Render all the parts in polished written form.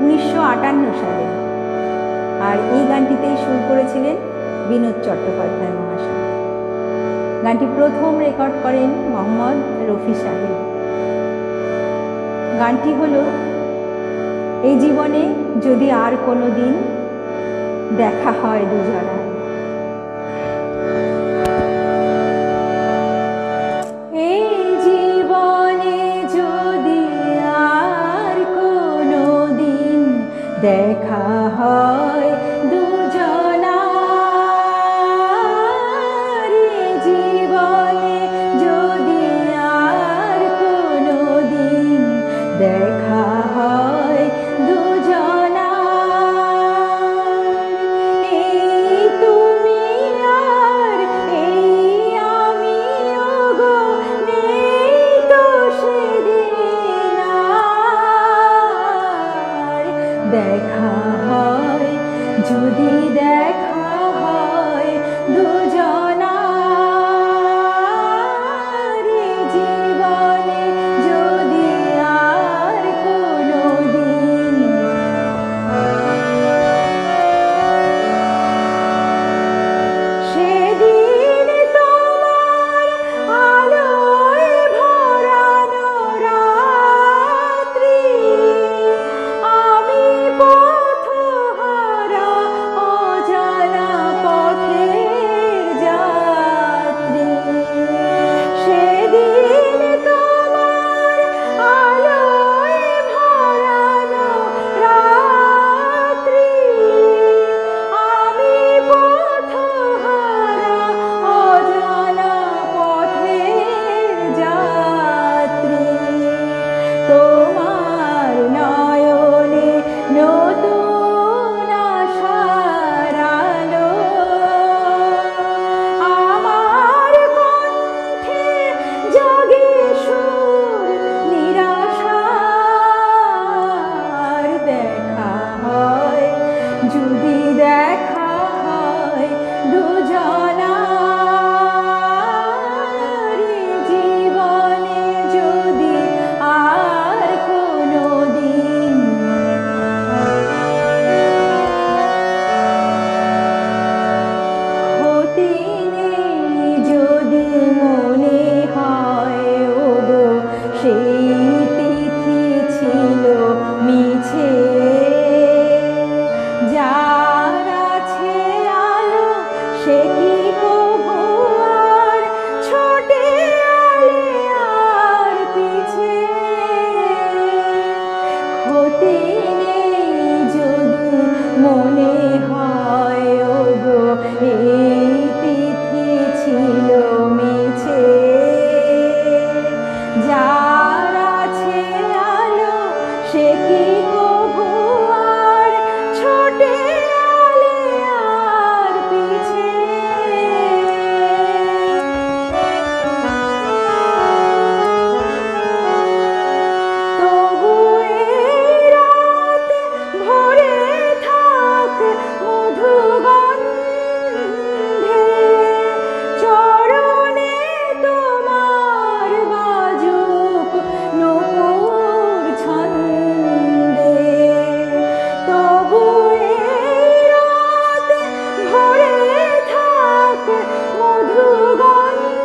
1958 সালে। আর এই গানটিতেই সুর করেছিলেন বিনোদ চট্টোপাধ্যায় মহাশয়। গানটি প্রথম রেকর্ড করেন মোহাম্মদ রফি সাহেব। গানটি হলো, এই জীবনে যদি আর কোনো দিন দেখা হয় দুজনায়। এই জীবনে যদি আর কোনো দিন দেখা হয় দুজনার, জীবনে যদি আর কোনো দিন দেখা হয় দুজনার, এই তুমি আর এই আমিও গো, নেই তো সেদিন আর দেখা হয়, যদি দেখা হয় দুজনার, জীবনে যদি আর কোনো দিন। সেদিন তোমার আলোয় ভরানো রাত্রি, আমি পথহারা অজানা পথের যাত্রী। সেদিন তোমার আলোয় ভরানো রাত্রি, আমি পথহারা অজানা পথের যাত্রী। তোমার নয়নে নতুন আশার আলো, আমার কণ্ঠে জাগে সুর নিরাশার, দেখা হয়, যদি দেখা হয় দুজনার, জীবনে যদি আর কোনো দিন। ক্ষতি নেই যদি মনে হয় ওগো, সেই তিথি ছিল মিছে, যার আছে আলো সে কি কভু আর ছোটে আলে আর পিছে। ক্ষতি নেই যদি মনে হয় ওগো, এই তিথি ছিল মিছে, যার আছে আলো সে কি কভু আর ছোটে আলে আর পিছে। তবু এই রাত ভরে থাক মধুগন্ধে, চরণে তোমার বাজুক নূপুর ছন্দে। তবু এই রাত ভরে থাক মধুগন্ধে,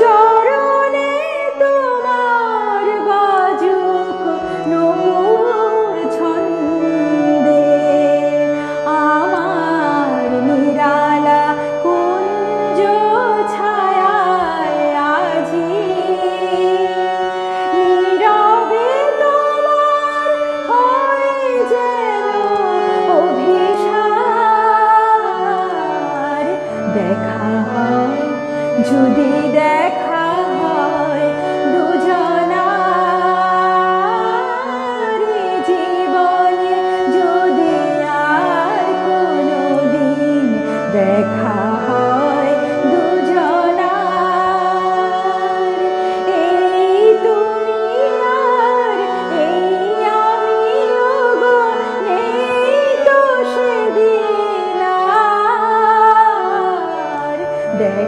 চরণে তোমার বাজুক নূপুর ছন্দে। আমার নিরালা কুঞ্জ ছায়ায় আজি, নীরবে তোমার হয় যেন অভিসার, দেখা হয়, যদি দেখা হয় দুজনার, জীবনে যদি আর কোনো দিন দেখা হয় দুজনার, এই তুমি আর এই আমিও গো, নেই তো সেদিন আর দেখা